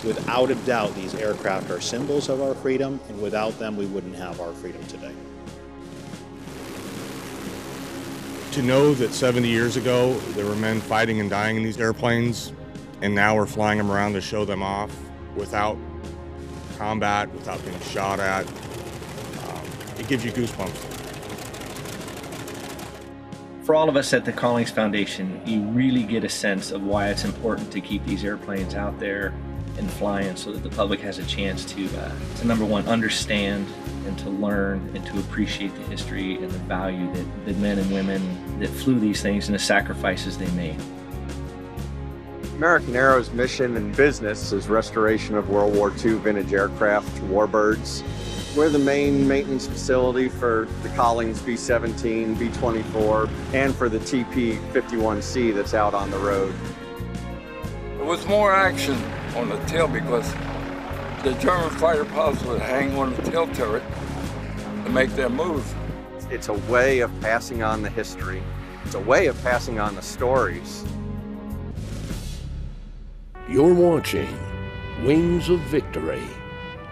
Without a doubt, these aircraft are symbols of our freedom, and without them, we wouldn't have our freedom today. To know that 70 years ago, there were men fighting and dying in these airplanes, and now we're flying them around to show them off without combat, without being shot at, it gives you goosebumps. For all of us at the Callings Foundation, you really get a sense of why it's important to keep these airplanes out there and flying so that the public has a chance to number one, understand and to learn and to appreciate the history and the value that men and women that flew these things and the sacrifices they made. American Aero's mission and business is restoration of World War II vintage aircraft, warbirds. We're the main maintenance facility for the Collins B-17, B-24, and for the TP-51C that's out on the road. There was more action on the tail because the German fighter pilots would hang on the tail turret to make their move. It's a way of passing on the history. It's a way of passing on the stories. You're watching Wings of Victory,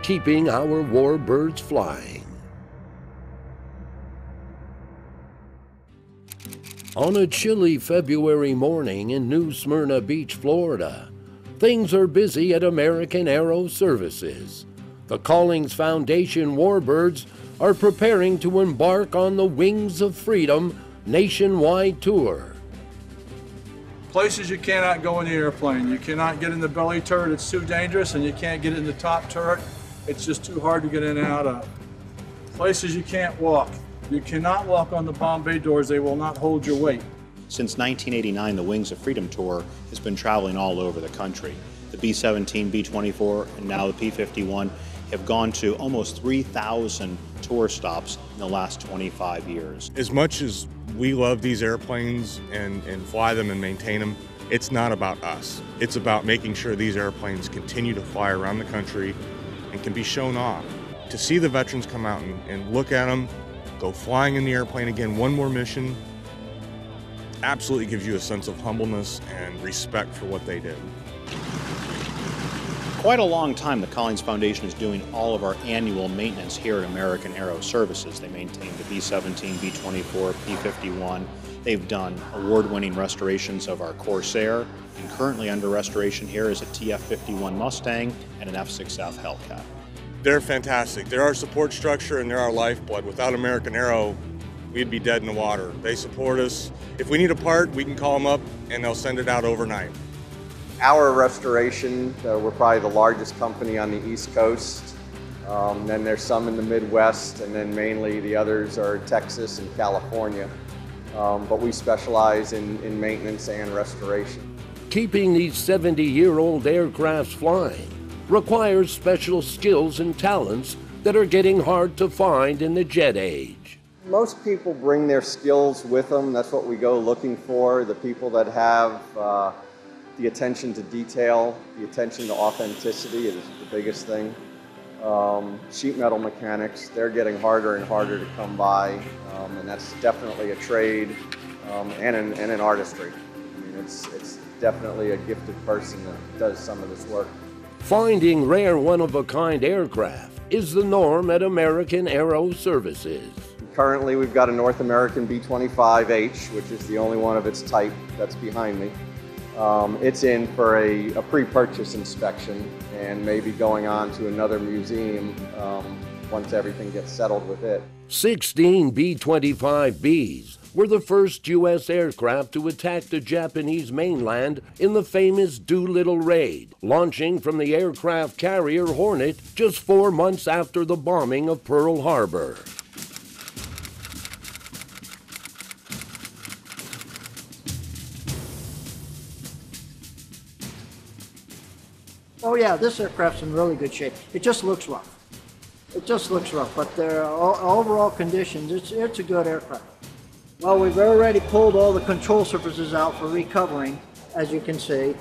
keeping our warbirds flying. On a chilly February morning in New Smyrna Beach, Florida, things are busy at American Aero Services. The Callings Foundation Warbirds are preparing to embark on the Wings of Freedom nationwide tour. Places you cannot go in the airplane. You cannot get in the belly turret, it's too dangerous, and you can't get in the top turret. It's just too hard to get in and out of. Places you can't walk. You cannot walk on the bomb bay doors, they will not hold your weight. Since 1989, the Wings of Freedom Tour has been traveling all over the country. The B-17, B-24, and now the P-51 have gone to almost 3,000 tour stops in the last 25 years. As much as we love these airplanes and fly them and maintain them, it's not about us. It's about making sure these airplanes continue to fly around the country and can be shown off. To see the veterans come out and look at them, go flying in the airplane again, one more mission, absolutely gives you a sense of humbleness and respect for what they did. Quite a long time, the Callings Foundation is doing all of our annual maintenance here at American Aero Services. They maintain the B-17, B-24, P-51. They've done award-winning restorations of our Corsair, and currently under restoration here is a TF-51 Mustang and an F-6F Hellcat. They're fantastic. They're our support structure and they're our lifeblood. Without American Aero, we'd be dead in the water. They support us. If we need a part, we can call them up and they'll send it out overnight. Our restoration, we're probably the largest company on the East Coast. Then there's some in the Midwest, and then mainly the others are Texas and California. But we specialize in maintenance and restoration. Keeping these 70-year-old aircrafts flying requires special skills and talents that are getting hard to find in the jet age. Most people bring their skills with them. That's what we go looking for. The people that have the attention to detail, the attention to authenticity is the biggest thing. Sheet metal mechanics, they're getting harder and harder to come by, and that's definitely a trade and an artistry. I mean, it's definitely a gifted person that does some of this work. Finding rare one-of-a-kind aircraft is the norm at American Aero Services. Currently, we've got a North American B-25H, which is the only one of its type that's behind me. It's in for a pre-purchase inspection and maybe going on to another museum once everything gets settled with it. 16 B-25Bs were the first U.S. aircraft to attack the Japanese mainland in the famous Doolittle raid, launching from the aircraft carrier Hornet just 4 months after the bombing of Pearl Harbor. Oh yeah, this aircraft's in really good shape. It just looks rough. It just looks rough, but their overall conditions, it's a good aircraft. Well, we've already pulled all the control surfaces out for recovering, as you can see.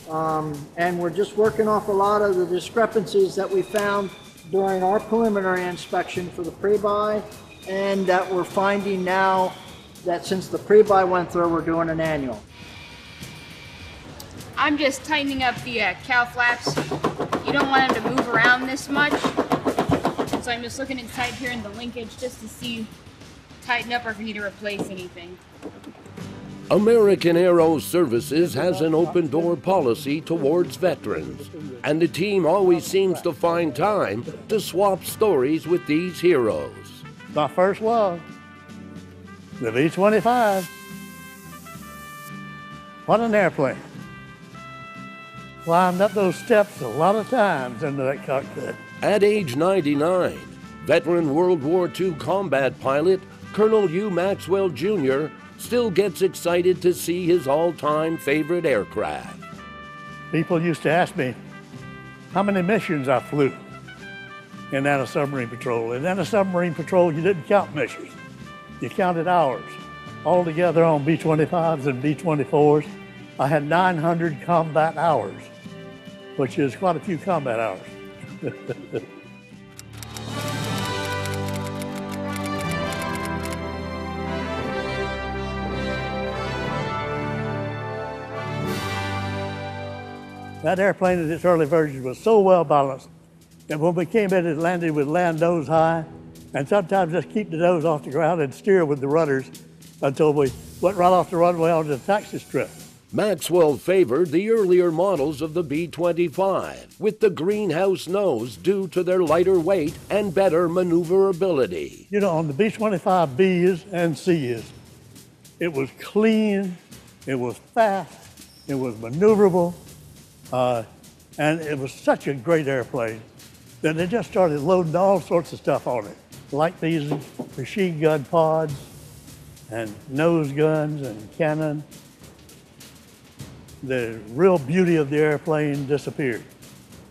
And we're just working off a lot of the discrepancies that we found during our preliminary inspection for the pre-buy, and that we're finding now that since the pre-buy went through, we're doing an annual. I'm just tightening up the cow flaps don't want them to move around this much. So I'm just looking inside here in the linkage just to see, tighten up or if we need to replace anything. American Aero Services has an open door policy towards veterans, and the team always seems to find time to swap stories with these heroes. My first love, the B-25. What an airplane. Climbed up those steps a lot of times into that cockpit. At age 99, veteran World War II combat pilot Colonel Hugh Maxwell Jr. still gets excited to see his all-time favorite aircraft. People used to ask me how many missions I flew in anti-submarine patrol. In anti-submarine patrol, you didn't count missions. You counted hours. Altogether on B-25s and B-24s, I had 900 combat hours, which is quite a few combat hours. That airplane in its early versions was so well balanced that when we came in, it landed with land nose high, and sometimes just keep the nose off the ground and steer with the rudders until we went right off the runway onto the taxi strip. Maxwell favored the earlier models of the B-25 with the greenhouse nose due to their lighter weight and better maneuverability. You know, on the B-25Bs and Cs, it was clean, it was fast, it was maneuverable, and it was such a great airplane that they just started loading all sorts of stuff on it, like these machine gun pods and nose guns and cannon. The real beauty of the airplane disappeared.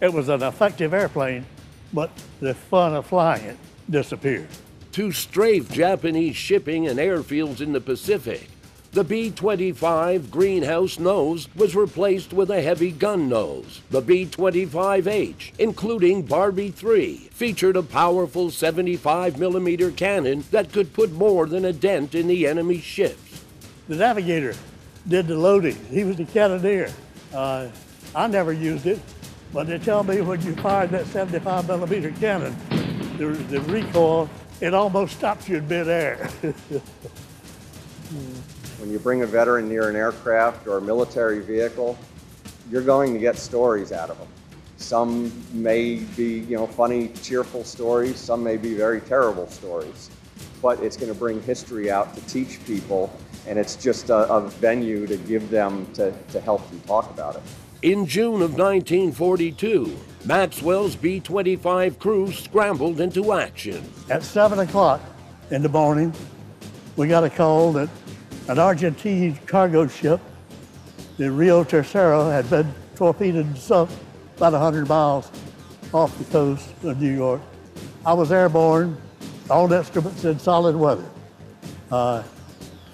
It was an effective airplane, but the fun of flying it disappeared. To strafe Japanese shipping and airfields in the Pacific, the B-25 greenhouse nose was replaced with a heavy gun nose. The B-25H, including Barbie 3, featured a powerful 75mm cannon that could put more than a dent in the enemy ships. The navigator did the loading. He was the cannoneer. I never used it, but they tell me when you fired that 75mm cannon, the recoil, it almost stops you in midair. When you bring a veteran near an aircraft or a military vehicle, you're going to get stories out of them. Some may be, funny, cheerful stories. Some may be very terrible stories. But it's going to bring history out to teach people, and it's just a venue to give them to help them talk about it. In June of 1942, Maxwell's B-25 crew scrambled into action. At 7 o'clock in the morning, we got a call that an Argentine cargo ship, the Rio Tercero, had been torpedoed and sunk about 100 miles off the coast of New York. I was airborne, all instruments in solid weather.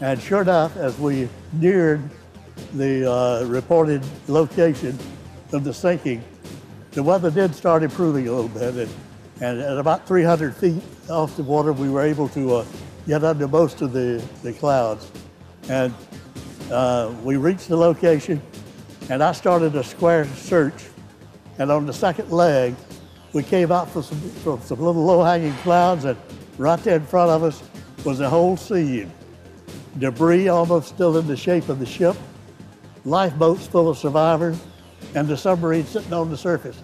And sure enough, as we neared the reported location of the sinking, the weather did start improving a little bit. And at about 300 feet off the water, we were able to get under most of the clouds. And we reached the location, and I started a square search. And on the second leg, we came out from some little low-hanging clouds, and right there in front of us was a whole scene. Debris almost still in the shape of the ship, lifeboats full of survivors, and the submarine sitting on the surface,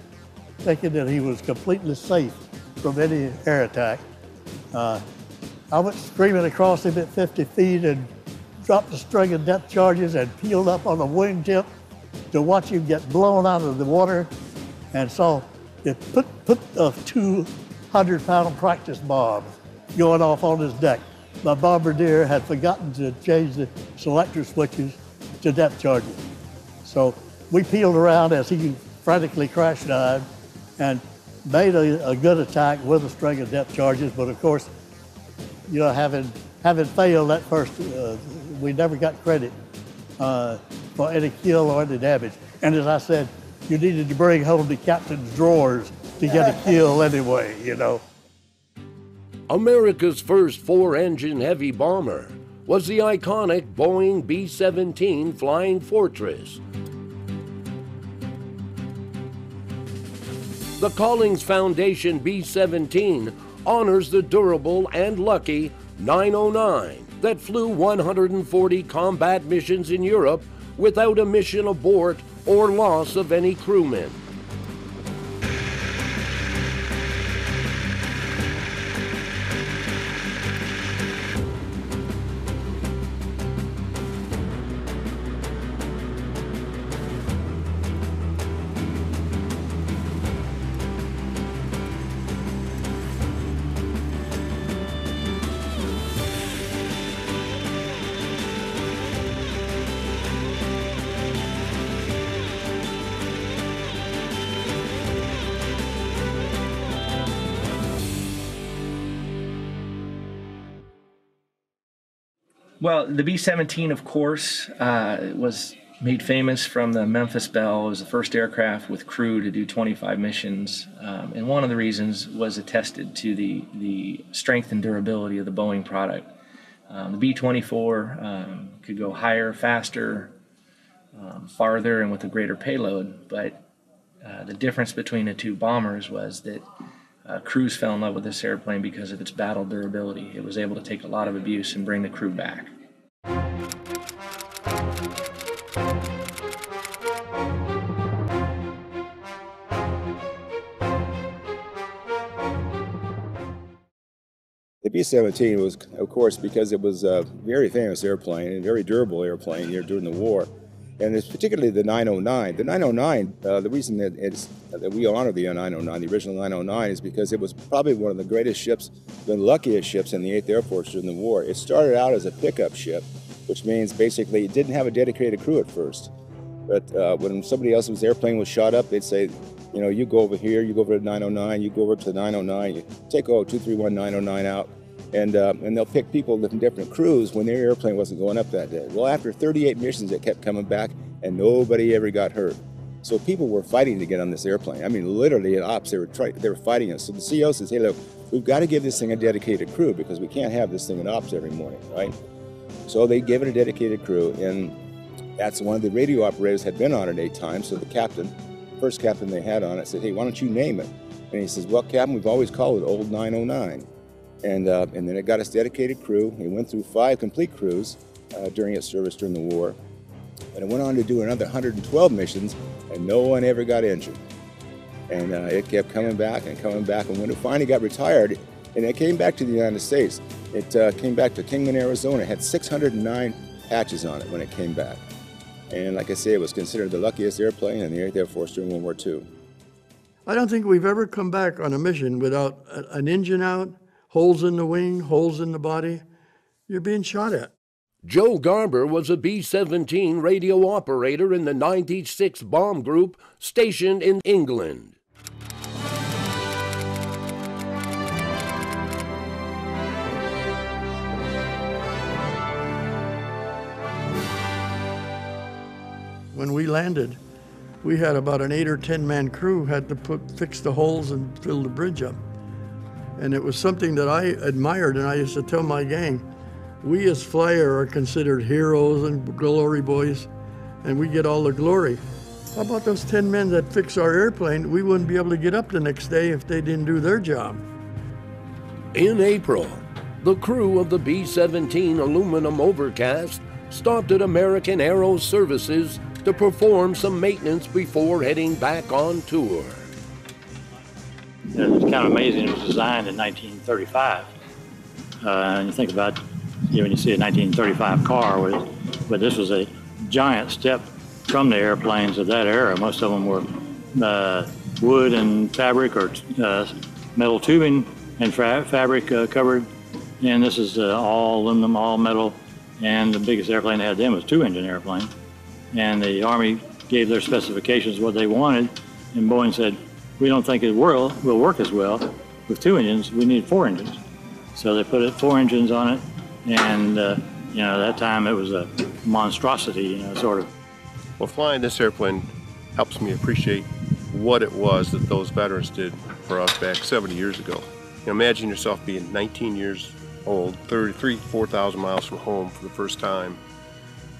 thinking that he was completely safe from any air attack. I went screaming across him at 50 feet and dropped a string of depth charges and peeled up on a wingtip to watch him get blown out of the water, and saw it put 200-pound practice bombs going off on his deck. My bombardier had forgotten to change the selector switches to depth charges. So we peeled around as he frantically crash dived and made a good attack with a string of depth charges, but of course, having failed that first, we never got credit for any kill or any damage. And as I said, you needed to bring home the captain's drawers to get a kill anyway, America's first four-engine heavy bomber was the iconic Boeing B-17 Flying Fortress. The Collings Foundation B-17 honors the durable and lucky 909 that flew 140 combat missions in Europe without a mission abort or loss of any crewmen. Well, the B-17, of course, was made famous from the Memphis Belle. It was the first aircraft with crew to do 25 missions. And one of the reasons was attested to the strength and durability of the Boeing product. The B-24 could go higher, faster, farther, and with a greater payload. But the difference between the two bombers was that crews fell in love with this airplane because of its battle durability. It was able to take a lot of abuse and bring the crew back. The B-17 was, of course, because it was a very famous airplane and a very durable airplane here during the war. And it's particularly the 909. The 909, the reason that we honor the 909, the original 909, is because it was probably one of the greatest ships, the luckiest ships in the 8th Air Force during the war. It started out as a pickup ship, which means basically it didn't have a dedicated crew at first. But when somebody else's airplane was shot up, they'd say, you know, you go over here, you go over to 909, you go over to the 909, you take 231 909 out, and they'll pick people from different crews when their airplane wasn't going up that day. Well, after 38 missions, it kept coming back, and nobody ever got hurt. So people were fighting to get on this airplane. I mean, literally at ops, they were fighting us. So the CEO says, hey, look, we've got to give this thing a dedicated crew because we can't have this thing in ops every morning, right? So they gave it a dedicated crew, and that's one of the radio operators had been on it 8 times. So the captain, first captain they had on it, said, hey, why don't you name it? And he says, well, Captain, we've always called it Old 909. And then it got its dedicated crew. It went through 5 complete crews during its service during the war. And it went on to do another 112 missions, and no one ever got injured. And it kept coming back, and when it finally got retired, and it came back to the United States, it came back to Kingman, Arizona. It had 609 patches on it when it came back. And like I say, it was considered the luckiest airplane in the 8th Air Force during World War II. I don't think we've ever come back on a mission without an engine out, holes in the wing, holes in the body. You're being shot at. Joe Garber was a B-17 radio operator in the 96th Bomb Group stationed in England. When we landed, we had about an 8 or 10 man crew had to fix the holes and fill the bridge up. And it was something that I admired, and I used to tell my gang, we as flyer are considered heroes and glory boys, and we get all the glory. How about those 10 men that fix our airplane? We wouldn't be able to get up the next day if they didn't do their job. In April, the crew of the B-17 aluminum overcast stopped at American Aero Services to perform some maintenance before heading back on tour. It's kind of amazing. It was designed in 1935. And you think about, when you see a 1935 car, but this was a giant step from the airplanes of that era. Most of them were wood and fabric or metal tubing and fabric covered. And this is all aluminum, all metal. And the biggest airplane they had then was 2-engine airplane. And the Army gave their specifications what they wanted, and Boeing said, we don't think it will work as well with 2 engines. We need 4 engines. So they put 4 engines on it, and that time it was a monstrosity, sort of. Well, flying this airplane helps me appreciate what it was that those veterans did for us back 70 years ago. Imagine yourself being 19 years old, 4,000 miles from home for the first time,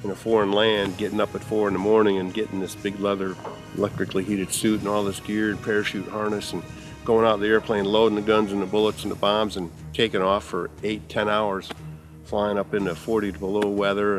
in a foreign land, getting up at 4 in the morning and getting this big leather electrically heated suit and all this gear and parachute harness and going out of the airplane, loading the guns and the bullets and the bombs and taking off for 8-10 hours, flying up into 40 below weather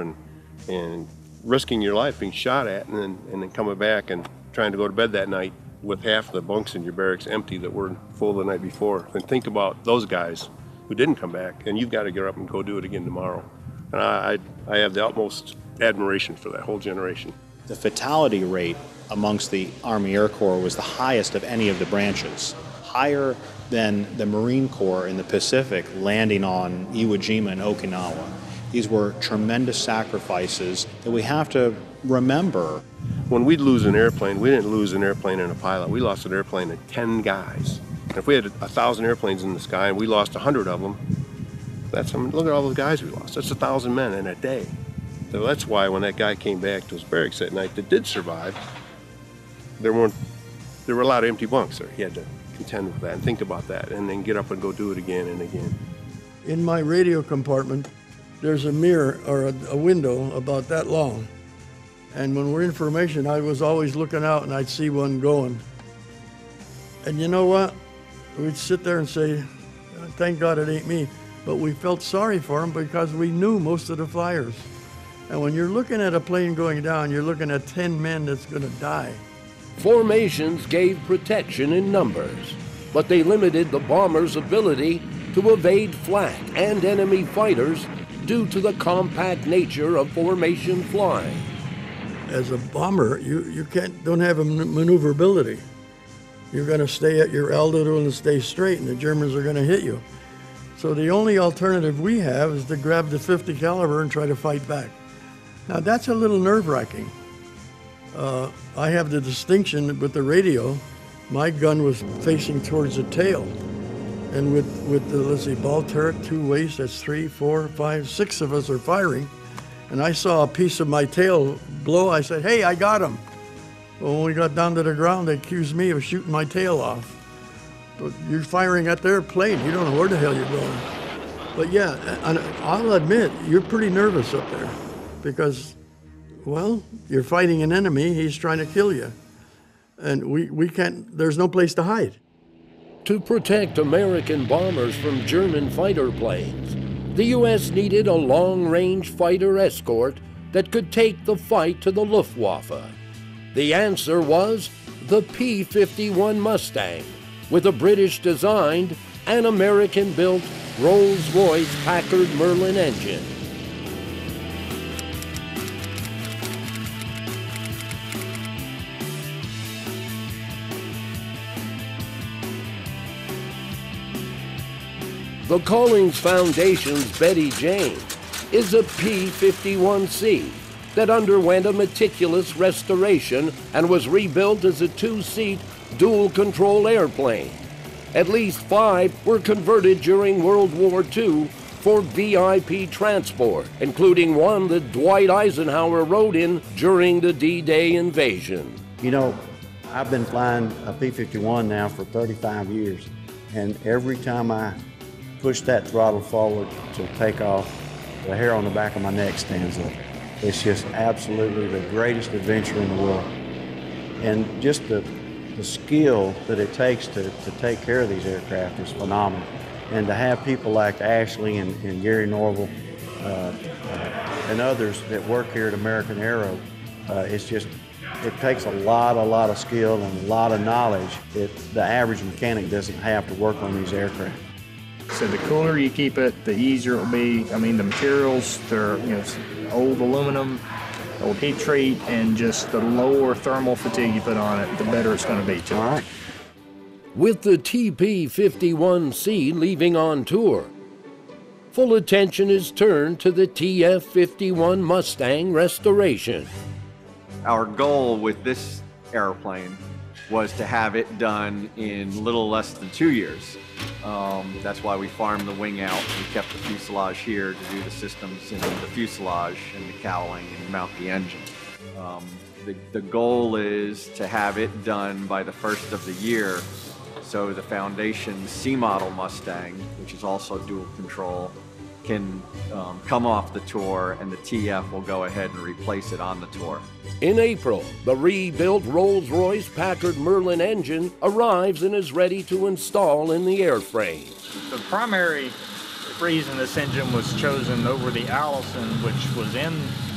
and risking your life being shot at, and then coming back and trying to go to bed that night with half the bunks in your barracks empty that were full the night before. And think about those guys who didn't come back, and you've got to get up and go do it again tomorrow. And I have the utmost admiration for that whole generation. The fatality rate amongst the Army Air Corps was the highest of any of the branches, higher than the Marine Corps in the Pacific landing on Iwo Jima and Okinawa. These were tremendous sacrifices that we have to remember. When we'd lose an airplane, we didn't lose an airplane and a pilot. We lost an airplane and 10 guys. And if we had 1,000 airplanes in the sky and we lost 100 of them, look at all those guys we lost. That's 1,000 men in a day. So that's why when that guy came back to his barracks that night that did survive, there were a lot of empty bunks there. He had to contend with that and think about that and then get up and go do it again and again. In my radio compartment, there's a mirror or a window about that long. And when we're in formation, I was always looking out and I'd see one going. And you know what? We'd sit there and say, thank God it ain't me. But we felt sorry for them because we knew most of the flyers. And when you're looking at a plane going down, you're looking at 10 men that's gonna die. Formations gave protection in numbers, but they limited the bombers' ability to evade flak and enemy fighters due to the compact nature of formation flying. As a bomber, you don't have a maneuverability. You're going to stay at your altitude and stay straight, and the Germans are going to hit you. So the only alternative we have is to grab the .50 caliber and try to fight back. Now that's a little nerve-wracking. I have the distinction with the radio. My gun was facing towards the tail. And with the, let's see, ball turret, 2 waist, that's 3, 4, 5, 6 of us are firing. And I saw a piece of my tail blow. I said, hey, I got him. Well, when we got down to the ground, they accused me of shooting my tail off. But you're firing at their plane. You don't know where the hell you're going. But yeah, I'll admit, you're pretty nervous up there because, well, you're fighting an enemy. He's trying to kill you. And we can't, there's no place to hide. To protect American bombers from German fighter planes, the U.S. needed a long-range fighter escort that could take the fight to the Luftwaffe. The answer was the P-51 Mustang, with a British-designed and American-built Rolls-Royce Packard Merlin engine. The Collings Foundation's Betty Jane is a P-51C that underwent a meticulous restoration and was rebuilt as a 2-seat dual-control airplane. At least 5 were converted during World War II for VIP transport, including one that Dwight Eisenhower rode in during the D-Day invasion. You know, I've been flying a P-51 now for 35 years, and every time I push that throttle forward to take off, the hair on the back of my neck stands up. It's just absolutely the greatest adventure in the world. And just the skill that it takes to take care of these aircraft is phenomenal. And to have people like Ashley and Gary Norville and others that work here at American Aero, it's just, it takes a lot of skill and a lot of knowledge that the average mechanic doesn't have to work on these aircraft. So the cooler you keep it, the easier it will be. I mean, the materials, they're old aluminum, old heat treat, and just the lower thermal fatigue you put on it, the better it's going to be too. All right. With the TP-51C leaving on tour, full attention is turned to the TF-51 Mustang restoration. Our goal with this airplane was to have it done in little less than 2 years. That's why we farmed the wing out. We kept the fuselage here to do the systems in the fuselage and the cowling and mount the engine. The goal is to have it done by the first of the year. So the Foundation C model Mustang, which is also dual control, can come off the tour, and the TF will go ahead and replace it on the tour. In April, the rebuilt Rolls-Royce Packard Merlin engine arrives and is ready to install in the airframe. The primary reason this engine was chosen over the Allison, which was in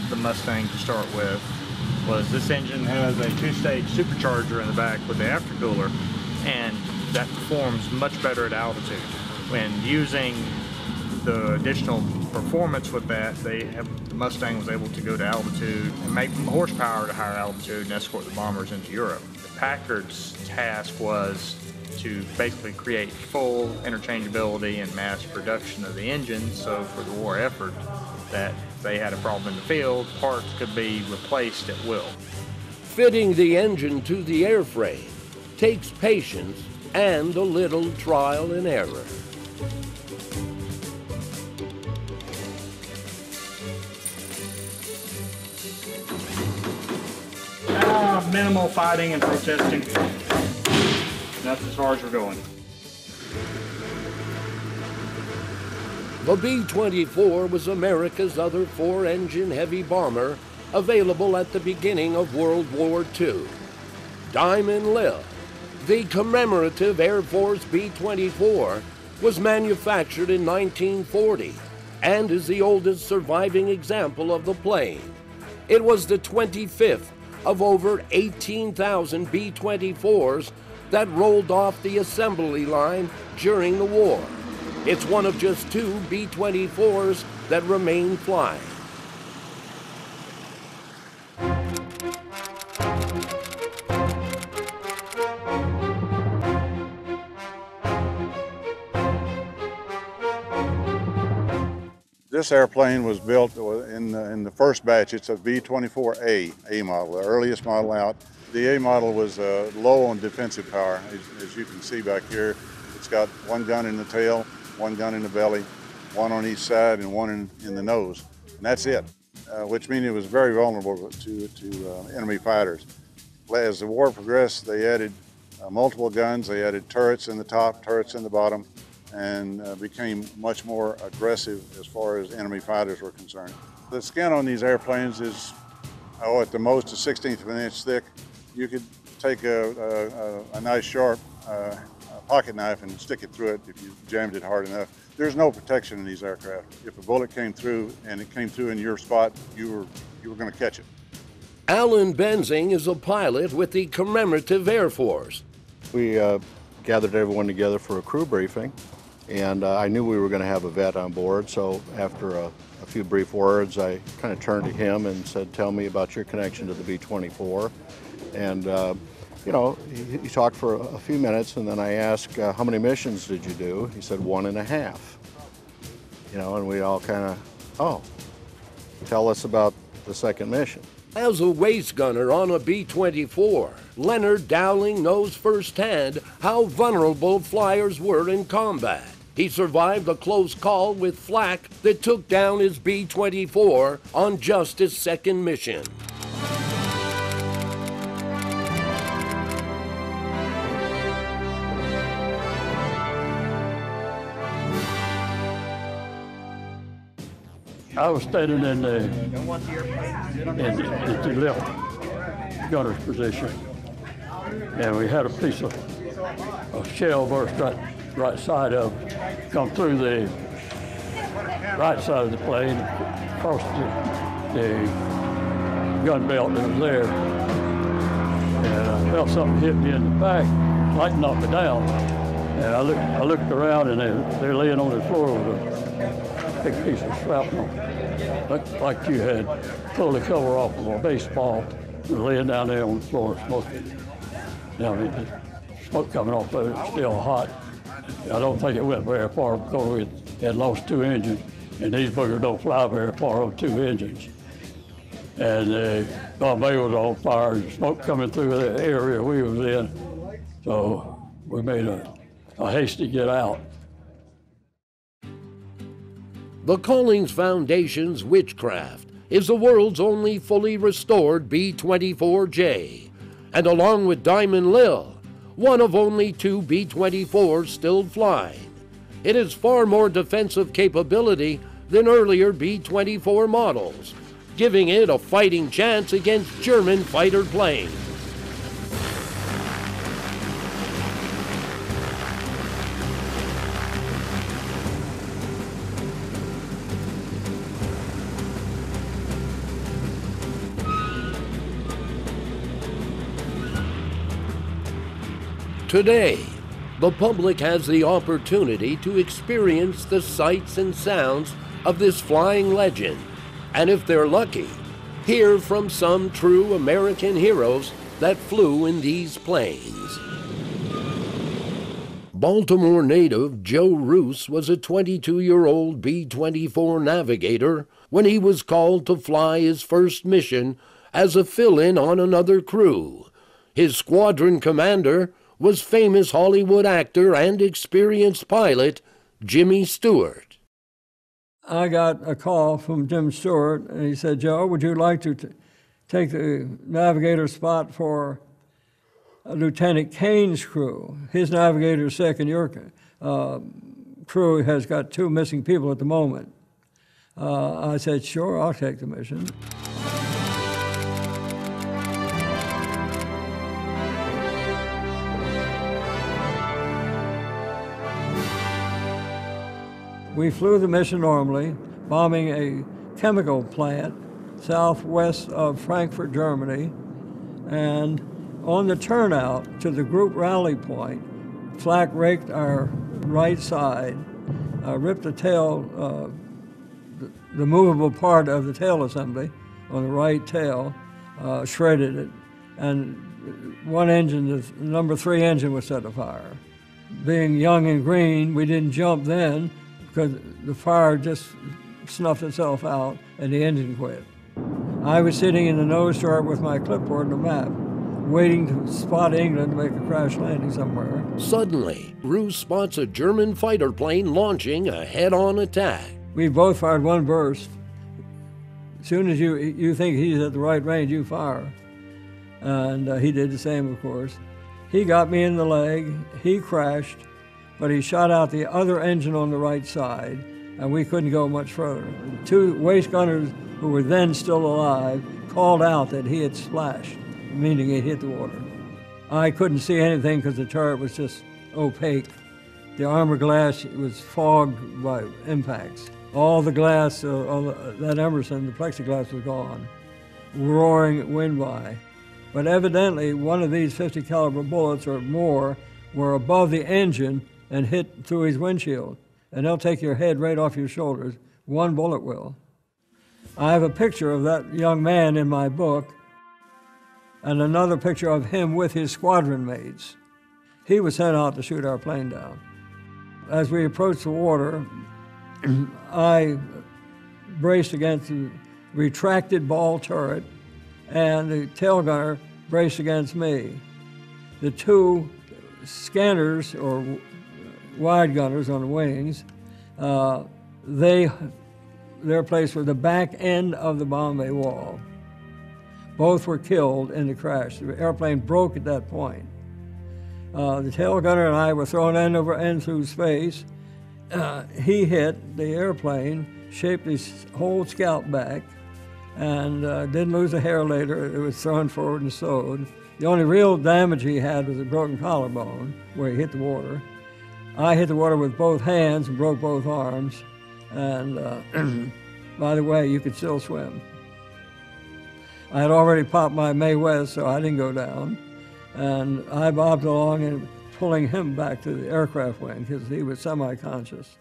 the Mustang to start with, was this engine has a two-stage supercharger in the back with the aftercooler, and that performs much better at altitude. When using the additional performance with that, the Mustang was able to go to altitude and make horsepower to higher altitude and escort the bombers into Europe. The Packard's task was to basically create full interchangeability and mass production of the engine, so for the war effort, that if they had a problem in the field, parts could be replaced at will. Fitting the engine to the airframe takes patience and a little trial and error. Minimal fighting and protesting. That's as far as we're going. The B-24 was America's other four-engine heavy bomber available at the beginning of World War II. Diamond Lil, the commemorative Air Force B-24, was manufactured in 1940 and is the oldest surviving example of the plane. It was the 25th of over 18,000 B-24s that rolled off the assembly line during the war. It's one of just two B-24s that remain flying. This airplane was built in the first batch. It's a B-24A A model, the earliest model out. The A model was low on defensive power, as you can see back here. It's got one gun in the tail, one gun in the belly, one on each side, and one in the nose, and that's it. Which means it was very vulnerable to enemy fighters. As the war progressed, they added multiple guns. They added turrets in the top, turrets in the bottom, and became much more aggressive as far as enemy fighters were concerned. The skin on these airplanes is, at the most, a 1/16 of an inch thick. You could take a nice sharp pocket knife and stick it through it if you jammed it hard enough. There's no protection in these aircraft. If a bullet came through and it came through in your spot, you were going to catch it. Alan Benzing is a pilot with the Commemorative Air Force. We gathered everyone together for a crew briefing, and I knew we were going to have a vet on board, so after a few brief words, I kind of turned to him and said, "Tell me about your connection to the B-24." And you know, he talked for a few minutes, and then I asked, "How many missions did you do?" He said, 1.5. You know, and we all kind of, "Oh, tell us about the second mission." As a waist gunner on a B-24, Leonard Dowling knows firsthand how vulnerable flyers were in combat. He survived a close call with flak that took down his B-24 on just his second mission. I was standing in the left gunner's position, and we had a piece of shell burst right side of come through the right side of the plane, across the gun belt that was there, and I felt something hit me in the back, like knocked me down, and I looked around, and they're laying on the floor with a big piece of shrapnel. Looked like you had pulled the cover off of a baseball and laying down there on the floor smoking. I mean, the smoke coming off of it was still hot. I don't think it went very far because we had lost 2 engines, and these boogers don't fly very far on 2 engines. And the Bombay was on fire, and smoke coming through the area we was in. So we made a hasty get out. The Collings Foundation's Witchcraft is the world's only fully restored B-24J, and along with Diamond Lil, one of only 2 B-24s still flying. It has far more defensive capability than earlier B-24 models, giving it a fighting chance against German fighter planes. Today, the public has the opportunity to experience the sights and sounds of this flying legend, and if they're lucky, hear from some true American heroes that flew in these planes. Baltimore native Joe Roos was a 22-year-old B-24 navigator when he was called to fly his first mission as a fill-in on another crew. His squadron commander was famous Hollywood actor and experienced pilot Jimmy Stewart. I got a call from Jim Stewart, and he said, "Joe, would you like to take the navigator spot for Lieutenant Kane's crew? His navigator's sick, and your crew has got 2 missing people at the moment." I said, "Sure, I'll take the mission." We flew the mission normally, bombing a chemical plant southwest of Frankfurt, Germany. And on the turnout to the group rally point, flak raked our right side, ripped the tail, the movable part of the tail assembly on the right tail, shredded it, and one engine, the number 3 engine, was set afire. Being young and green, we didn't jump then, because the fire just snuffed itself out and the engine quit. I was sitting in the nose turret with my clipboard and a map, waiting to spot England to make a crash landing somewhere. Suddenly, Roos spots a German fighter plane launching a head-on attack. We both fired one burst. As soon as you think he's at the right range, you fire. And he did the same, of course. He got me in the leg, he crashed, but he shot out the other engine on the right side, and we couldn't go much further. 2 waist gunners who were then still alive called out that he had splashed, meaning he hit the water. I couldn't see anything because the turret was just opaque. The armor glass was fogged by impacts. All the glass, that Emerson, the plexiglass, was gone. Roaring wind by. But evidently, one of these 50 caliber bullets or more were above the engine and hit through his windshield. And they'll take your head right off your shoulders. One bullet will. I have a picture of that young man in my book, and another picture of him with his squadron mates. He was sent out to shoot our plane down. As we approached the water, I braced against the retracted ball turret, and the tail gunner braced against me. The 2 scanners, or wide gunners on the wings, they're placed with the back end of the bomb bay wall. Both were killed in the crash. The airplane broke at that point. The tail gunner and I were thrown end over end through space. He hit the airplane, shaped his whole scalp back, and didn't lose a hair later. It was thrown forward and sewed. The only real damage he had was a broken collarbone where he hit the water. I hit the water with both hands and broke both arms. And by the way, you could still swim. I had already popped my Mae West, so I didn't go down. And I bobbed along and pulling him back to the aircraft wing because he was semi-conscious.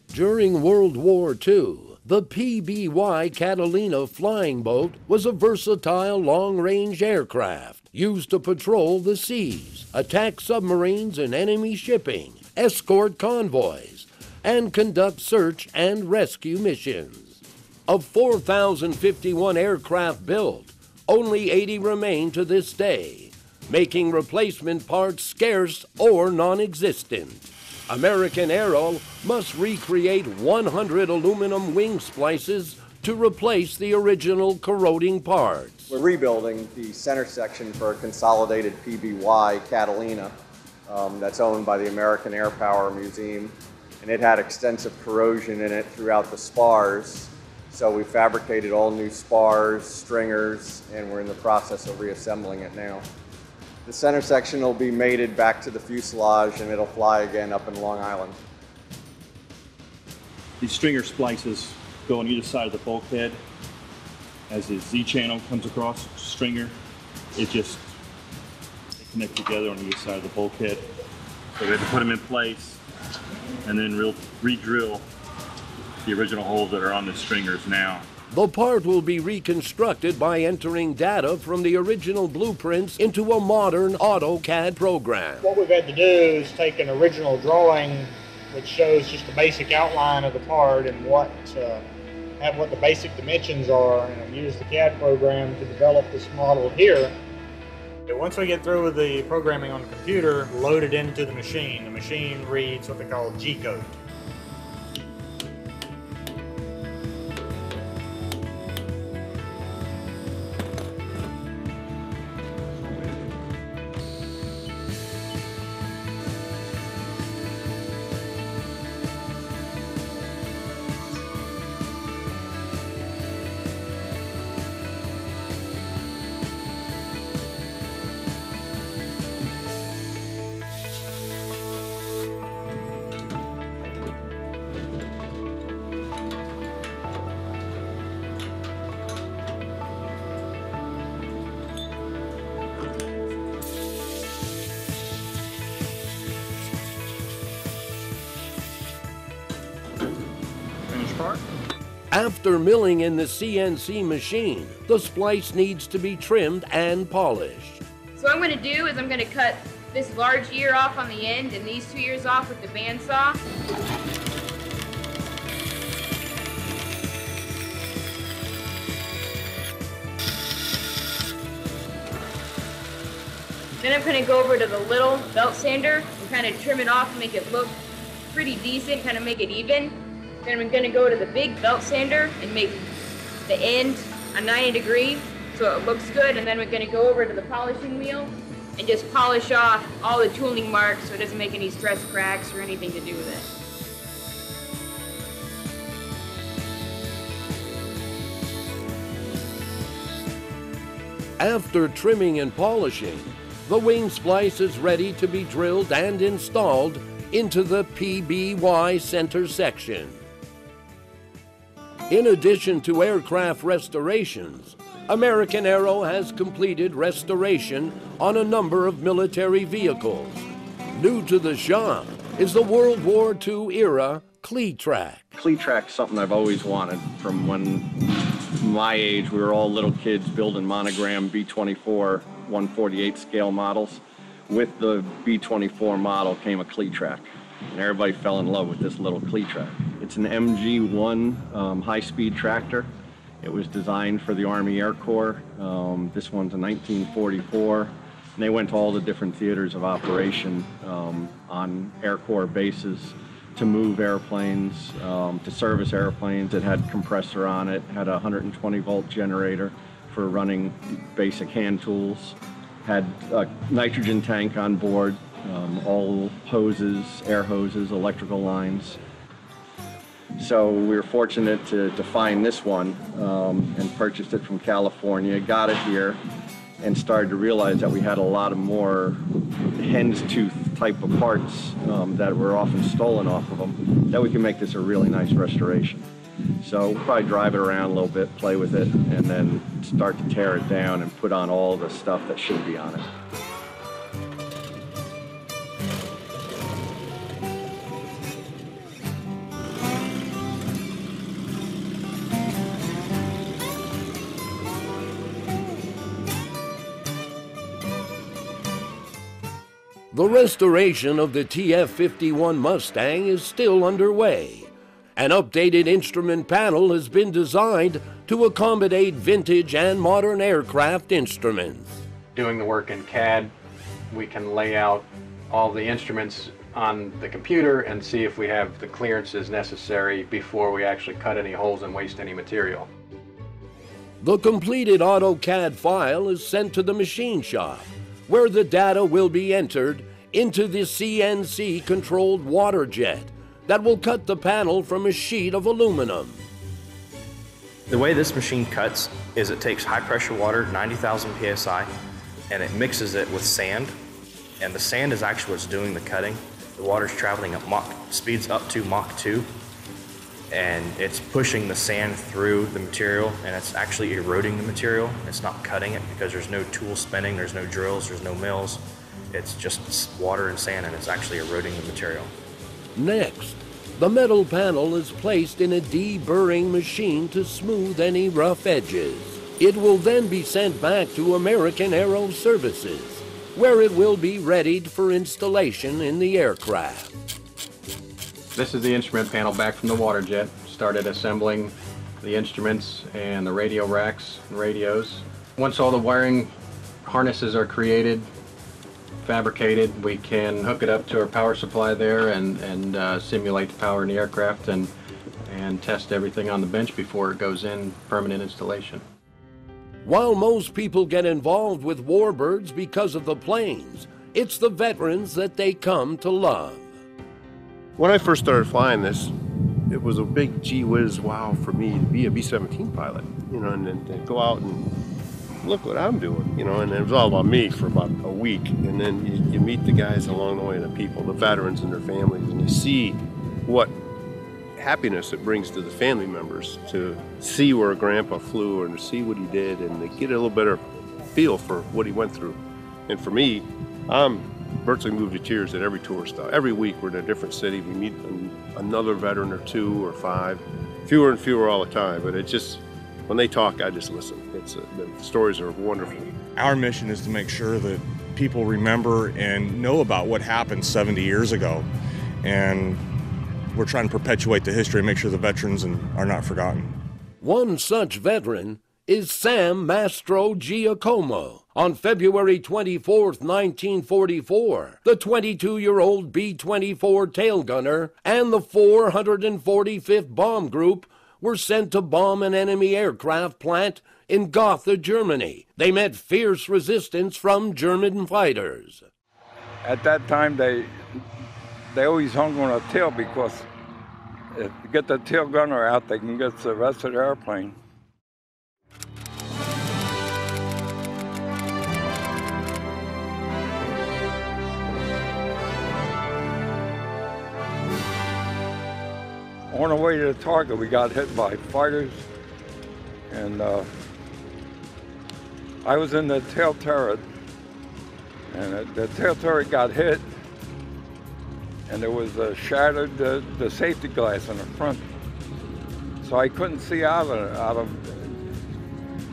During World War II, the PBY Catalina flying boat was a versatile long-range aircraft used to patrol the seas, attack submarines and enemy shipping, escort convoys, and conduct search and rescue missions. Of 4,051 aircraft built, only 80 remain to this day, making replacement parts scarce or non-existent. American Aero must recreate 100 aluminum wing splices to replace the original corroding parts. We're rebuilding the center section for a consolidated PBY Catalina that's owned by the American Air Power Museum. and it had extensive corrosion in it throughout the spars. So we fabricated all new spars, stringers, and we're in the process of reassembling it now. The center section will be mated back to the fuselage, and it'll fly again up in Long Island. These stringer splices go on either side of the bulkhead. As the Z channel comes across, stringer, they connect together on either side of the bulkhead. So we had to put them in place and then re-drill the original holes that are on the stringers now. The part will be reconstructed by entering data from the original blueprints into a modern AutoCAD program. What we've had to do is take an original drawing which shows just the basic outline of the part and what the basic dimensions are, and use the CAD program to develop this model here. Once we get through with the programming on the computer, load it into the machine. The machine reads what they call G-code. After milling in the CNC machine, the splice needs to be trimmed and polished. So what I'm going to do is I'm going to cut this large ear off on the end and these 2 ears off with the bandsaw. Then I'm going to go over to the little belt sander and kind of trim it off and make it look pretty decent, kind of make it even. Then I'm going to go to the big belt sander and make the end a 90 degree so it looks good. And then we're going to go over to the polishing wheel and just polish off all the tooling marks so it doesn't make any stress cracks or anything to do with it. After trimming and polishing, the wing splice is ready to be drilled and installed into the PBY center section. In addition to aircraft restorations, American Aero has completed restoration on a number of military vehicles. New to the shop is the World War II era Cletrac. Cletrac's something I've always wanted. From when my age, we were all little kids building monogram B-24 1/48 scale models. With the B-24 model came a Cletrac, and everybody fell in love with this little Cletrac. It's an MG-1 high-speed tractor. It was designed for the Army Air Corps. This one's a 1944. And they went to all the different theaters of operation on Air Corps bases to move airplanes, to service airplanes. It had compressor on it, had a 120-volt generator for running basic hand tools, had a nitrogen tank on board, all hoses, air hoses, electrical lines. So we were fortunate to find this one and purchased it from California, got it here, and started to realize that we had a lot of more hen's tooth type of parts that were often stolen off of them, that we can make this a really nice restoration. So we'll probably drive it around a little bit, play with it, and then start to tear it down and put on all the stuff that should be on it. The restoration of the TF-51 Mustang is still underway. An updated instrument panel has been designed to accommodate vintage and modern aircraft instruments. Doing the work in CAD, we can lay out all the instruments on the computer and see if we have the clearances necessary before we actually cut any holes and waste any material. The completed AutoCAD file is sent to the machine shop, where the data will be entered into the CNC-controlled water jet that will cut the panel from a sheet of aluminum. The way this machine cuts is it takes high pressure water, 90,000 psi, and it mixes it with sand. And the sand is actually what's doing the cutting. The water's traveling at speeds up to Mach 2, and it's pushing the sand through the material, and it's actually eroding the material. It's not cutting it because there's no tool spinning, there's no drills, there's no mills. It's just water and sand, and it's actually eroding the material. Next, the metal panel is placed in a deburring machine to smooth any rough edges. It will then be sent back to American Aero Services, where it will be readied for installation in the aircraft. This is the instrument panel back from the water jet. Started assembling the instruments and the radio racks and radios. Once all the wiring harnesses are created, fabricated, we can hook it up to our power supply there and simulate the power in the aircraft and test everything on the bench before it goes in permanent installation. While most people get involved with warbirds because of the planes, it's the veterans that they come to love. When I first started flying this, it was a big gee whiz wow for me to be a B-17 pilot, you know, and then to go out and look what I'm doing, you know, and it was all about me for about a week. And then you meet the guys along the way, the people, the veterans and their families, and you see what happiness it brings to the family members to see where Grandpa flew and to see what he did and to get a little better feel for what he went through. And for me, I'm virtually moved to tears at every tour stop. Every week we're in a different city. We meet another veteran or 2 or 5, fewer and fewer all the time, but it just, when they talk, I just listen. The stories are wonderful. Our mission is to make sure that people remember and know about what happened 70 years ago. And we're trying to perpetuate the history and make sure the veterans are not forgotten. One such veteran is Sam Mastrogiacomo. On February 24, 1944, the 22-year-old B-24 tail gunner and the 445th Bomb Group were sent to bomb an enemy aircraft plant in Gotha, Germany. They met fierce resistance from German fighters. At that time, they always hung on a tail because if you get the tail gunner out, they can get the rest of the airplane. On the way to the target, we got hit by fighters, and I was in the tail turret, and the tail turret got hit, and there was shattered the safety glass in the front, so I couldn't see out of.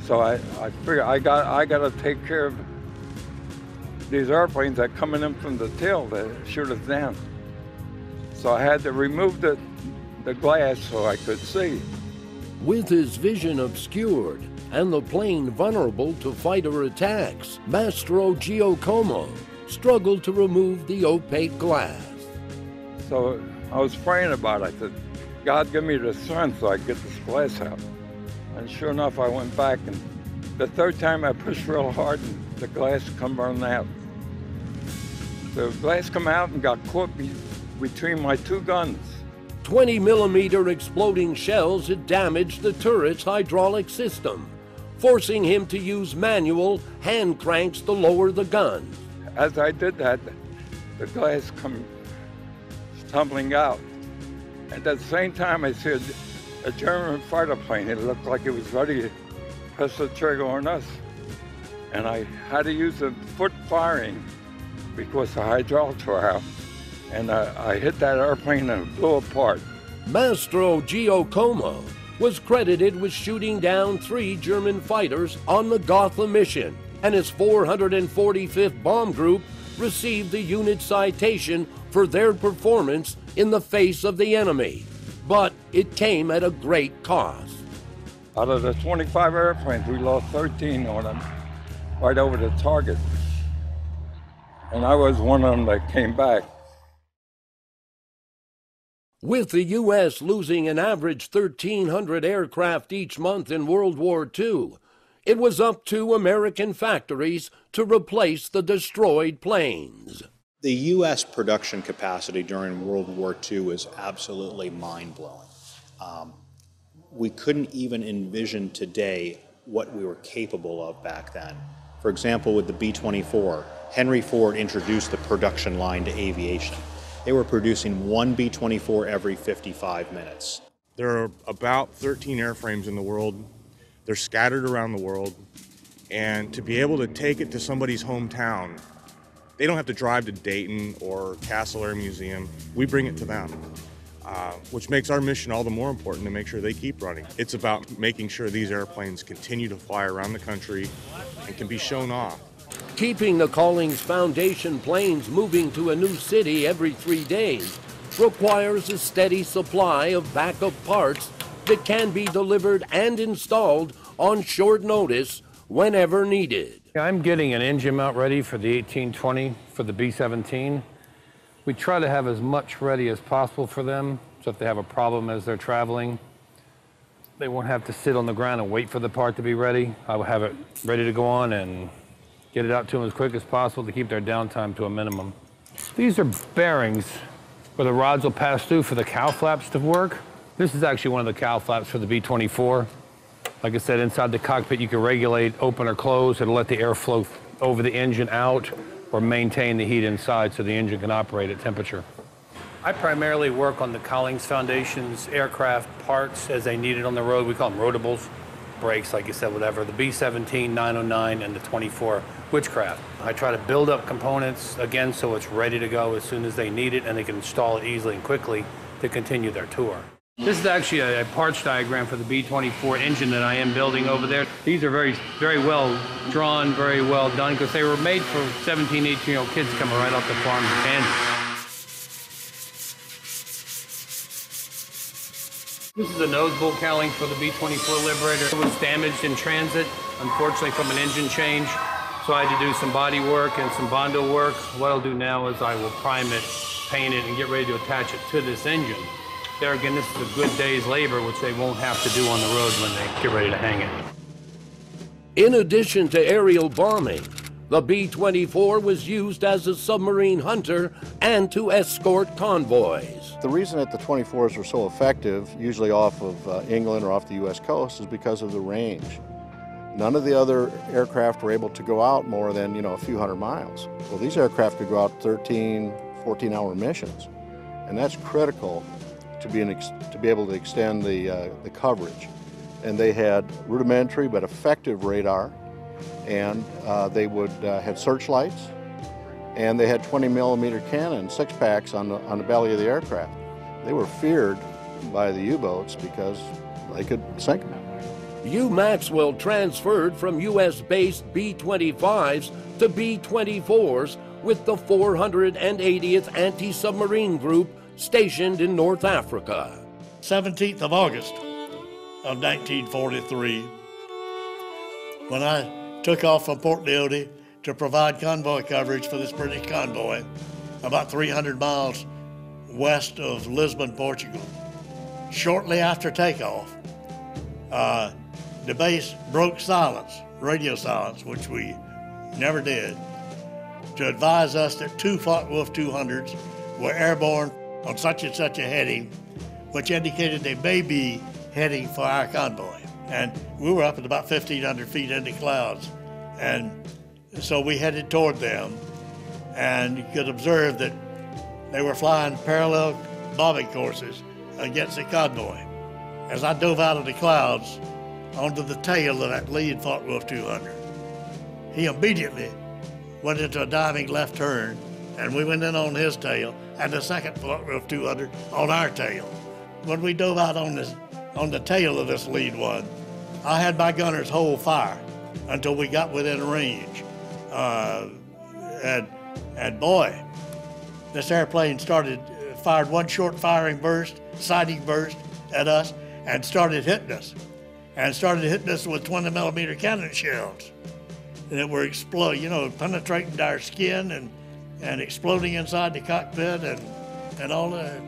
So I figured I got to take care of these airplanes that coming in from the tail to shoot us down. So I had to remove the glass so I could see. With his vision obscured and the plane vulnerable to fighter attacks, Mastrogiacomo struggled to remove the opaque glass. So I was praying about it. I said, God, give me the strength so I could get this glass out. And sure enough, I went back, and the third time I pushed real hard, and the glass come running out. The glass come out and got caught between my 2 guns. 20-millimeter exploding shells had damaged the turret's hydraulic system, forcing him to use manual hand cranks to lower the gun. As I did that, the glass come tumbling out. At the same time, I see a German fighter plane. It looked like it was ready to press the trigger on us. And I had to use the foot firing because the hydraulics were out. And I hit that airplane and it blew apart. Mastrogiacomo was credited with shooting down 3 German fighters on the Gotha mission, and his 445th Bomb Group received the unit citation for their performance in the face of the enemy. But it came at a great cost. Out of the 25 airplanes, we lost 13 on them, right over the target. And I was one of them that came back. With the U.S. losing an average 1,300 aircraft each month in World War II, it was up to American factories to replace the destroyed planes. The U.S. production capacity during World War II was absolutely mind-blowing. We couldn't even envision today what we were capable of back then. For example, with the B-24, Henry Ford introduced the production line to aviation. They were producing one B-24 every 55 minutes. There are about 13 airframes in the world. They're scattered around the world. And to be able to take it to somebody's hometown, they don't have to drive to Dayton or Castle Air Museum. We bring it to them, which makes our mission all the more important to make sure they keep running. It's about making sure these airplanes continue to fly around the country and can be shown off. Keeping the Collings Foundation planes moving to a new city every 3 days requires a steady supply of backup parts that can be delivered and installed on short notice whenever needed. I'm getting an engine mount ready for the 1820 for the B-17. We try to have as much ready as possible for them, so if they have a problem as they're traveling, they won't have to sit on the ground and wait for the part to be ready. I will have it ready to go on and get it out to them as quick as possible to keep their downtime to a minimum. These are bearings where the rods will pass through for the cowl flaps to work. This is actually one of the cowl flaps for the B-24. Like I said, inside the cockpit, you can regulate open or close. It'll let the air flow over the engine out or maintain the heat inside so the engine can operate at temperature. I primarily work on the Collings Foundation's aircraft parts as they need it on the road. We call them rotables, brakes, like you said, whatever. The B-17, 909, and the 24 Witchcraft. I try to build up components, again, so it's ready to go as soon as they need it and they can install it easily and quickly to continue their tour. This is actually a parts diagram for the B-24 engine that I am building over there. These are very, very well drawn, very well done, because they were made for 17, 18-year-old kids coming right off the farm in Kansas. This is a nose bolt cowling for the B-24 Liberator. It was damaged in transit, unfortunately, from an engine change. So I had to do some body work and some Bondo work. What I'll do now is I will prime it, paint it, and get ready to attach it to this engine. There again, this is a good day's labor, which they won't have to do on the road when they get ready to hang it. In addition to aerial bombing, the B-24 was used as a submarine hunter and to escort convoys. The reason that the 24s were so effective, usually off of England or off the U.S. coast, is because of the range. None of the other aircraft were able to go out more than, a few hundred miles. Well, these aircraft could go out 13, 14-hour missions, and that's critical to be able to extend the coverage. And they had rudimentary but effective radar, and they would have searchlights, and they had 20-millimeter cannon, six-packs on the belly of the aircraft. They were feared by the U-boats because they could sink them. U. Maxwell transferred from U.S.-based B-25s to B-24s with the 480th Anti-Submarine Group stationed in North Africa. 17th of August of 1943, when I took off from Port Leone to provide convoy coverage for this British convoy about 300 miles west of Lisbon, Portugal. Shortly after takeoff, the base broke silence, radio silence, which we never did, to advise us that two Focke-Wulf 200s were airborne on such and such a heading, which indicated they may be heading for our convoy. And we were up at about 1,500 feet in the clouds. And so we headed toward them, and you could observe that they were flying parallel bombing courses against the convoy. As I dove out of the clouds onto the tail of that lead Focke-Wulf 200, he immediately went into a diving left turn, and we went in on his tail, and the second Focke-Wulf 200 on our tail. When we dove out on the tail of this lead one, I had my gunners hold fire until we got within range. And boy, this airplane fired one short firing burst, sighting burst at us, and started hitting us. And started hitting us with 20-millimeter cannon shells. And it were penetrating our skin and exploding inside the cockpit and all that.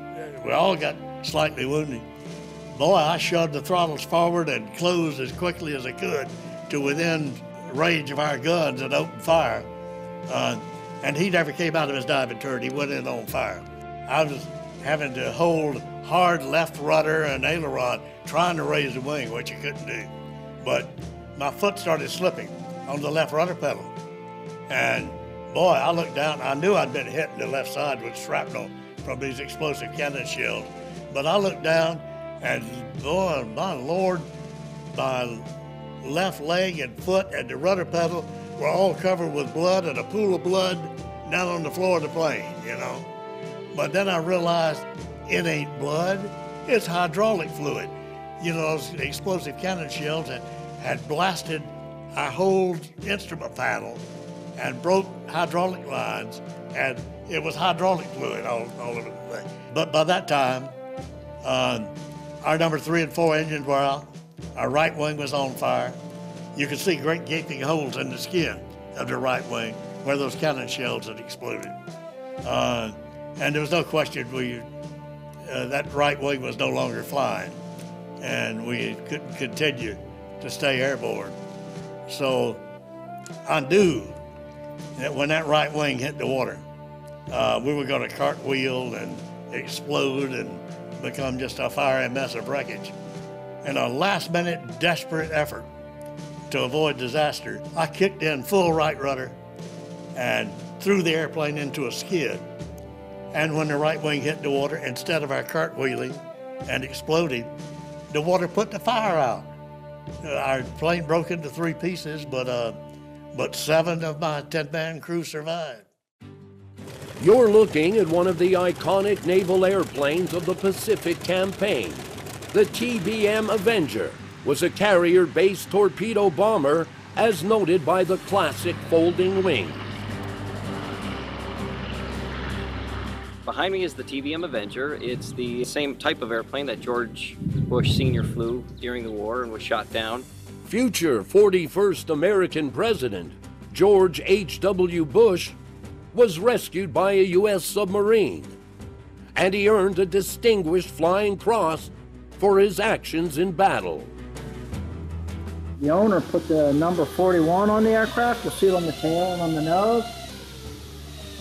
We all got slightly wounded. Boy, I shoved the throttles forward and closed as quickly as I could to within range of our guns and opened fire. and he never came out of his diving turret. He went in on fire. I was having to hold hard left rudder and aileron, trying to raise the wing, which I couldn't do. But my foot started slipping on the left rudder pedal. And boy, I looked down, I knew I'd been hit in the left side with shrapnel from these explosive cannon shells. But I looked down, and boy, my Lord, my left leg and foot and the rudder pedal were all covered with blood, and a pool of blood down on the floor of the plane, you know. But then I realized it ain't blood, it's hydraulic fluid. You know, those explosive cannon shells had blasted our whole instrument panel and broke hydraulic lines, and it was hydraulic fluid all over the thing. But by that time, our number 3 and 4 engines were out. Our right wing was on fire. You could see great gaping holes in the skin of the right wing where those cannon shells had exploded. And there was no question that right wing was no longer flying, and we couldn't continue to stay airborne. So I knew that when that right wing hit the water, we were going to cartwheel and explode and become just a fiery mess of wreckage. In a last-minute desperate effort to avoid disaster, I kicked in full right rudder and threw the airplane into a skid. And when the right wing hit the water, instead of our cartwheeling and exploding, the water put the fire out. Our plane broke into 3 pieces, but 7 of my 10-man crew survived. You're looking at one of the iconic naval airplanes of the Pacific Campaign. The TBM Avenger was a carrier-based torpedo bomber, as noted by the classic folding wing. Behind me is the TBM Avenger. It's the same type of airplane that George Bush Sr. flew during the war and was shot down. Future 41st American President George H.W. Bush was rescued by a U.S. submarine, and he earned a Distinguished Flying Cross for his actions in battle. The owner put the number 41 on the aircraft, the seal on the tail and on the nose,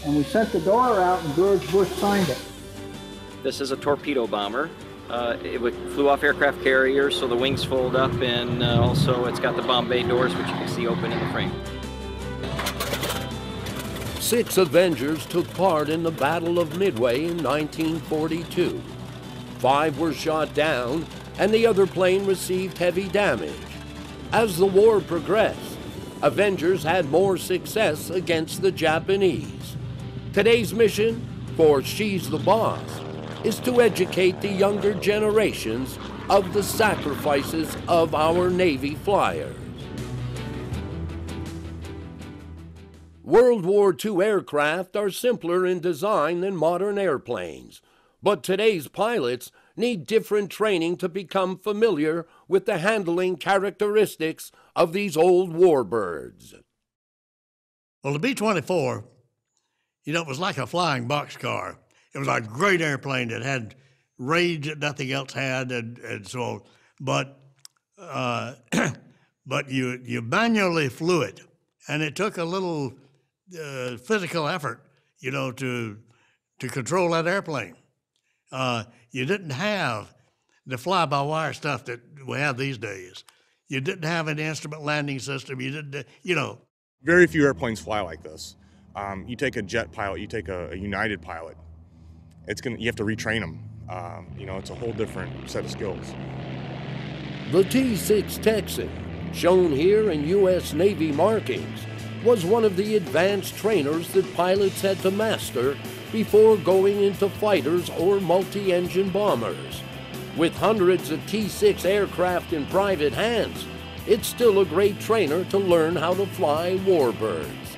and we sent the door out and George Bush signed it. This is a torpedo bomber. It flew off aircraft carriers, so the wings fold up, and also it's got the bomb bay doors, which you can see open in the frame. 6 Avengers took part in the Battle of Midway in 1942. 5 were shot down, and the other plane received heavy damage. As the war progressed, Avengers had more success against the Japanese. Today's mission for She's the Boss is to educate the younger generations of the sacrifices of our Navy flyers. World War II aircraft are simpler in design than modern airplanes, but today's pilots need different training to become familiar with the handling characteristics of these old warbirds. Well, the B-24, you know, it was like a flying boxcar. It was a great airplane that had range that nothing else had, and so on. But but you manually flew it, and it took a little physical effort, you know, to control that airplane. You didn't have the fly-by-wire stuff that we have these days. You didn't have an instrument landing system. You didn't, you know. Very few airplanes fly like this. You take a jet pilot, you take a United pilot, you have to retrain them. You know, it's a whole different set of skills. The T-6 Texan, shown here in U.S. Navy markings, was one of the advanced trainers that pilots had to master before going into fighters or multi-engine bombers. With hundreds of T-6 aircraft in private hands, it's still a great trainer to learn how to fly warbirds.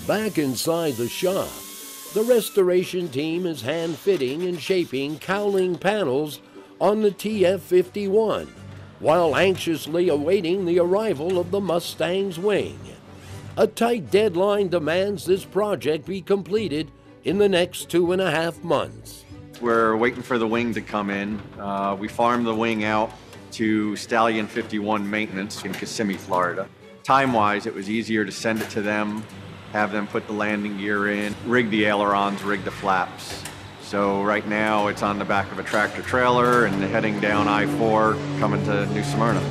Back inside the shop, the restoration team is hand-fitting and shaping cowling panels on the TF-51, while anxiously awaiting the arrival of the Mustang's wing. A tight deadline demands this project be completed in the next 2.5 months. We're waiting for the wing to come in. We farmed the wing out to Stallion 51 Maintenance in Kissimmee, Florida. Time-wise, it was easier to send it to them have them put the landing gear in, rig the ailerons, rig the flaps. So right now it's on the back of a tractor trailer and heading down I-4 coming to New Smyrna.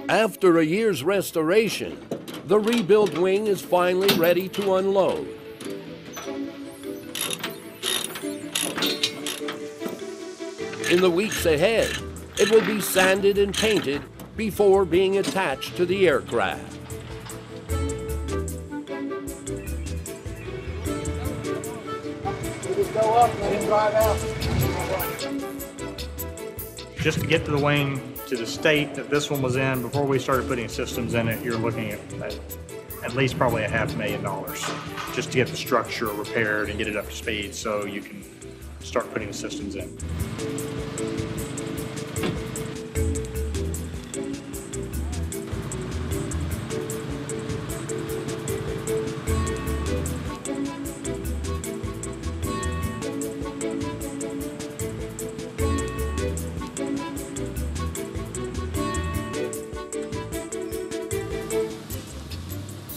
After a year's restoration, the rebuilt wing is finally ready to unload. In the weeks ahead, it will be sanded and painted before being attached to the aircraft. Just go up and let him drive out. Just to get to the wing to the state that this one was in before we started putting systems in it, you're looking at least probably $500,000 just to get the structure repaired and get it up to speed so you can start putting the systems in.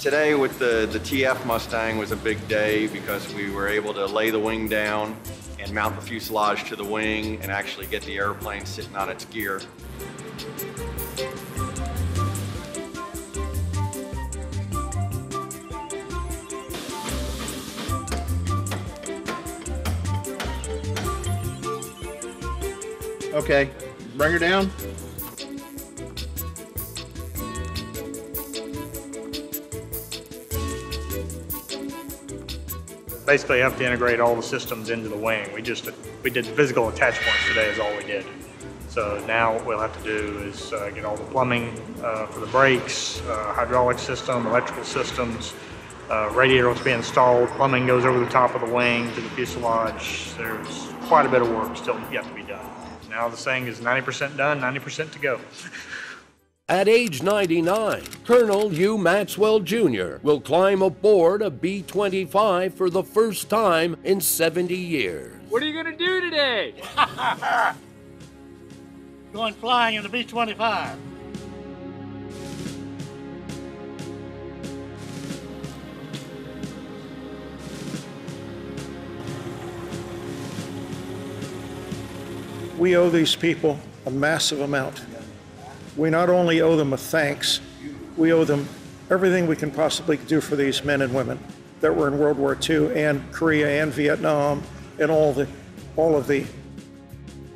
Today with the TF Mustang was a big day because we were able to lay the wing down and mount the fuselage to the wing and actually get the airplane sitting on its gear. Okay, bring her down. Basically, you have to integrate all the systems into the wing. We did the physical attach points today is all we did. So now what we'll have to do is get all the plumbing for the brakes, hydraulic system, electrical systems, radiator to be installed, plumbing goes over the top of the wing to the fuselage. There's quite a bit of work still yet to be done. Now this thing is 90% done, 90% to go. At age 99, Colonel Hugh Maxwell Jr. will climb aboard a B-25 for the first time in 70 years. What are you going to do today? Going flying in the B-25. We owe these people a massive amount. We not only owe them a thanks, we owe them everything we can possibly do for these men and women that were in World War II and Korea and Vietnam and all of the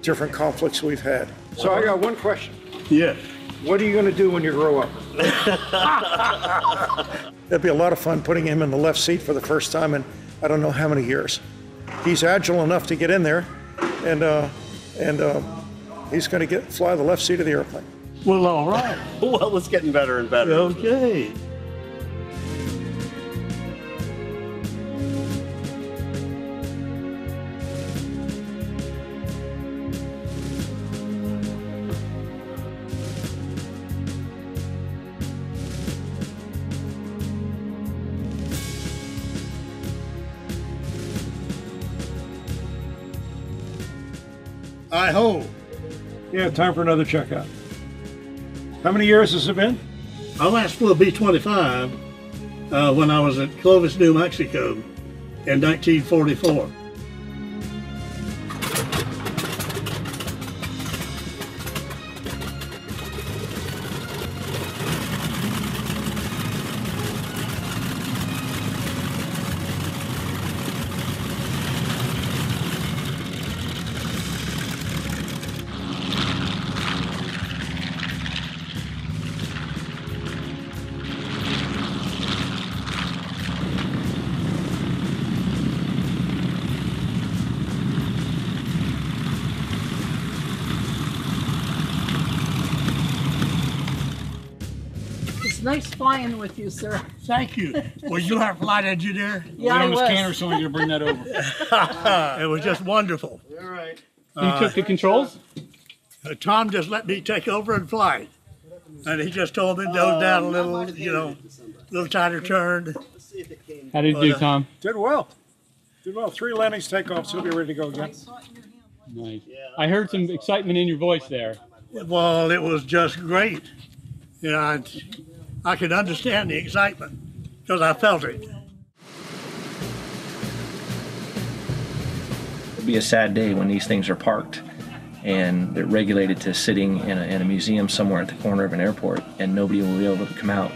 different conflicts we've had. So I got one question. Yes. What are you going to do when you grow up? It'd be a lot of fun putting him in the left seat for the first time in I don't know how many years. He's agile enough to get in there, and he's going to fly the left seat of the airplane. Well, all right. Well, it's getting better and better. Okay. Hi-ho. Yeah, time for another checkout. How many years has it been? I last flew a B-25 when I was at Clovis, New Mexico in 1944. It's nice flying with you, sir. Thank you. Were you our flight engineer? Yeah, I was. Scanner, so I'm going to bring that over. It was just wonderful. All right. You took the controls? Tom just let me take over and fly. And he just told me to nose down a little, a little tighter turn. How did it do, Tom? Did well. Did well. 3 landings, takeoffs. He'll be ready to go again. Nice. I heard some excitement in your voice there. Well, it was just great. You know, I could understand the excitement because I felt it. It'll be a sad day when these things are parked and they're regulated to sitting in a museum somewhere at the corner of an airport, and nobody will be able to come out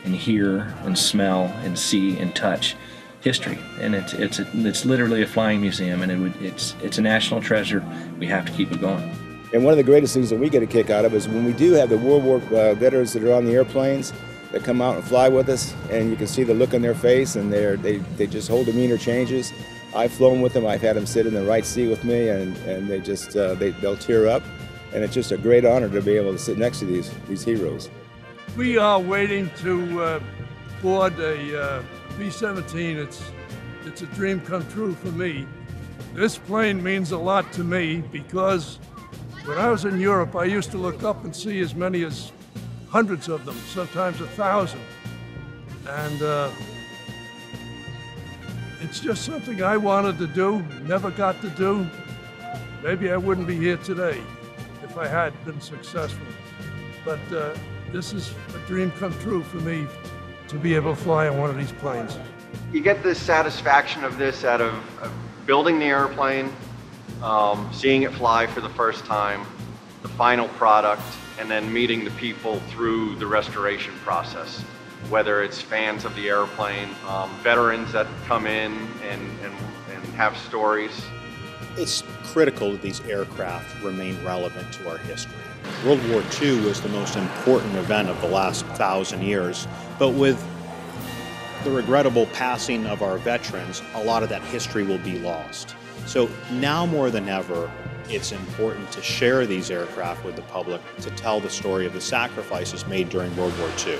and hear and smell and see and touch history. And it's literally a flying museum, and it's a national treasure. We have to keep it going. And one of the greatest things that we get a kick out of is when we do have the World War veterans that are on the airplanes that come out and fly with us, and you can see the look on their face, and they just whole demeanor changes. I've flown with them. I've had them sit in the right seat with me, and they just they'll tear up, and it's just a great honor to be able to sit next to these heroes. We are waiting to board a B-17. It's a dream come true for me. This plane means a lot to me because when I was in Europe, I used to look up and see as many as hundreds of them, sometimes 1,000. And it's just something I wanted to do, never got to do. Maybe I wouldn't be here today if I had been successful. But this is a dream come true for me to be able to fly on one of these planes. You get the satisfaction of this out of building the airplane, seeing it fly for the first time, the final product, and then meeting the people through the restoration process. Whether it's fans of the airplane, veterans that come in and have stories. It's critical that these aircraft remain relevant to our history. World War II was the most important event of the last 1,000 years, but with the regrettable passing of our veterans, a lot of that history will be lost. So now more than ever, it's important to share these aircraft with the public to tell the story of the sacrifices made during World War II.